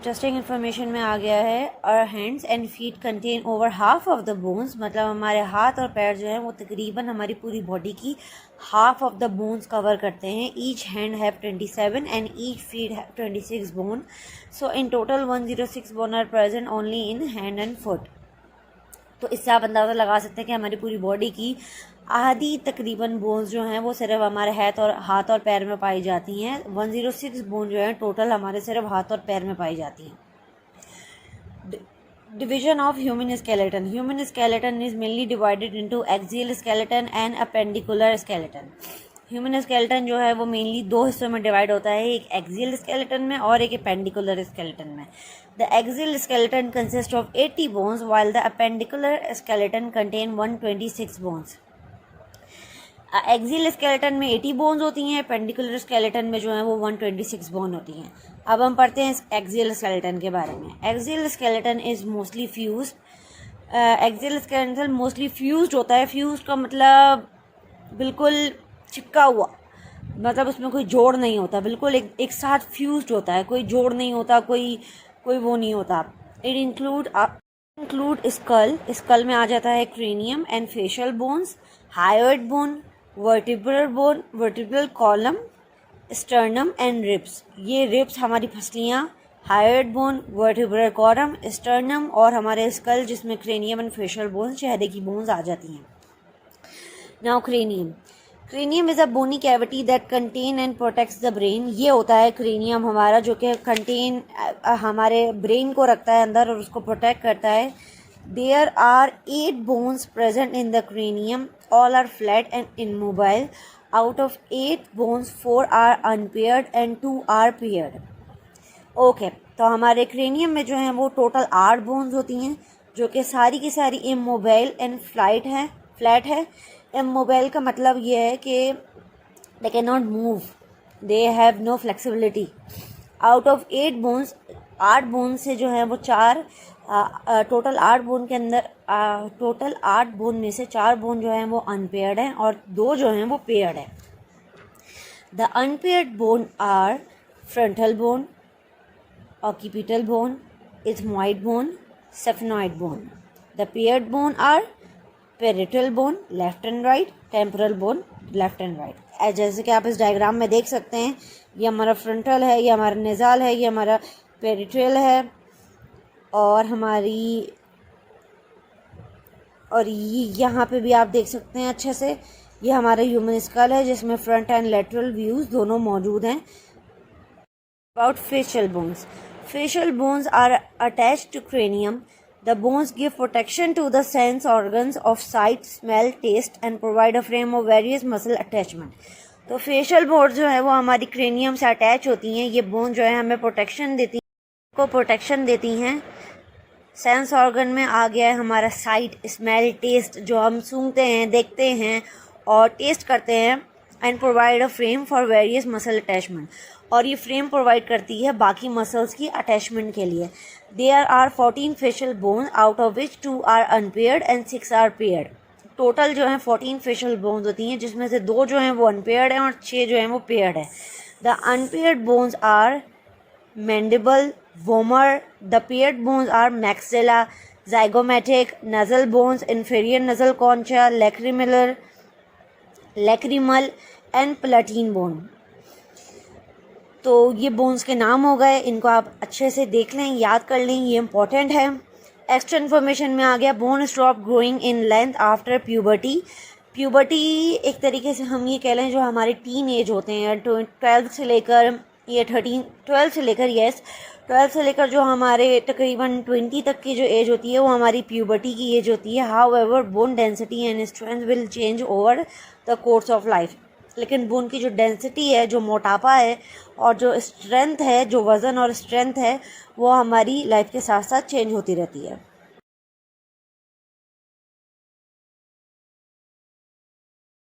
Interesting information में आ गया है, our hands and feet contain over half of the bones, मतलब हमारे हाथ और पैर जो हैं वो तकरीबन हमारी पूरी बॉडी की half of the bones cover करते हैं. Each hand have 27 and each feet have 26 bone. So in total 106 bone are present only in hand and foot. तो इससे आप अंदाज़ा लगा सकते हैं कि हमारी पूरी बॉडी की आधी तकरीबन बोन्स जो हैं वो सिर्फ हमारे हाथ और पैर में पाई जाती हैं. 106 बोन जो है टोटल हमारे सिर्फ हाथ और पैर में पाई जाती हैं. Division of human skeleton. Human skeleton is mainly divided into axial skeleton and appendicular skeleton. Human skeleton जो है वो मेनली दो हिस्सों में डिवाइड होता है, एक एक्सियल स्केलेटन में और एक अपेंडिकुलर स्केलेटन में. The axial skeleton consist of 80 bones while the appendicular skeleton contain 126 bones. Axial skeleton में 80 बोन्स होती हैं, पेंडिकुलर स्केलेटन में जो है वो 126 बोन होती हैं. अब हम पढ़ते हैं एक्सियल स्केलेटन के बारे में. Axial skeleton is mostly fused. Axial skeleton mostly fused होता है. फ्यूज्ड का मतलब बिल्कुल चिपका हुआ, मतलब उसमें कोई जोड़ नहीं होता, बिल्कुल एक साथ फ्यूज्ड होता है, कोई जोड़ नहीं होता, कोई वो नहीं होता. इट इंक्लूड स्कल में आ जाता है cranium and facial bones, hyoid bone, vertebral column, sternum and ribs. ये रिब्स हमारी फसलियाँ, hyoid bone, vertebral column, sternum और हमारे स्कल जिसमें क्रेनियम एंड फेशियल बोन्स, चेहरे की बोन्स आ जाती हैं. Now cranium is a bony cavity that contain and protects the brain. ये होता है क्रेनियम हमारा जो कि कंटेन हमारे ब्रेन को रखता है अंदर और उसको प्रोटेक्ट करता है. There are 8 bones present in the cranium. All are flat and immobile. Out of 8 bones, 4 are unpaired and 2 are paired. Okay, तो हमारे क्रेनियम में जो है वो टोटल 8 बोन्स होती हैं जो कि सारी की सारी इमोबाइल एंड फ्लैट है. इमोबाइल का मतलब ये है कि they cannot move, they have no flexibility. Out of 8 bones, 8 bone से जो है वो टोटल 8 बोन के अंदर टोटल 8 बोन में से 4 बोन जो हैं वो अनपेयर्ड हैं और 2 जो हैं वो पेयर्ड हैं. The unpaired bone are frontal bone, occipital bone, ethmoid bone, sphenoid bone. The paired bone are parietal bone left and right, temporal bone left and right. जैसे कि आप इस डायग्राम में देख सकते हैं, ये हमारा फ्रंटल है, ये हमारा नेज़ाल है, ये हमारा पेरिटल है और ये यहाँ पे भी आप देख सकते हैं अच्छे से, ये हमारा ह्यूमन स्कल है जिसमें फ्रंट एंड लेटरल व्यूज़ दोनों मौजूद हैं. About facial bones are attached to cranium. The bones give protection to the sense organs of sight, smell, taste and provide a frame of various muscle attachment. तो facial bone जो है वो हमारी cranium से attach होती हैं. ये bone जो है हमें प्रोटेक्शन देती हैं. सेंस ऑर्गन में आ गया है हमारा साइट, स्मेल, टेस्ट, जो हम सूंघते हैं, देखते हैं और टेस्ट करते हैं. And provide a frame for various muscle attachment, और ये फ्रेम प्रोवाइड करती है बाकी मसल्स की अटैचमेंट के लिए. There are 14 facial bones out of which 2 are unpaired and 6 are paired. Total जो है 14 फेशियल बोन्स होती हैं जिसमें से 2 जो हैं वो अनपेयर्ड हैं और 6 जो हैं वो पेयर्ड हैं. The unpaired bones are mandible, vomer. The paired bones are maxilla, zygomatic, nasal bones, inferior nasal concha, lacrimal and palatine bone. तो ये बोन्स के नाम हो गए, इनको आप अच्छे से देख लें, याद कर लें, ये इंपॉर्टेंट है. एक्स्ट्रा इन्फॉर्मेशन में आ गया bone stop growing in length after puberty. Puberty एक तरीके से हम ये कह लें जो हमारे टीन एज होते हैं, 12 से लेकर ये 12 से लेकर जो हमारे तकरीबन 20 तक की जो एज होती है वो हमारी प्यूबर्टी की एज होती है. How ever bone density and strength will change over the course of life. लेकिन बोन की जो डेंसिटी है, जो मोटापा है और जो स्ट्रेंथ है, जो वज़न और स्ट्रेंथ है, वो हमारी लाइफ के साथ साथ चेंज होती रहती है.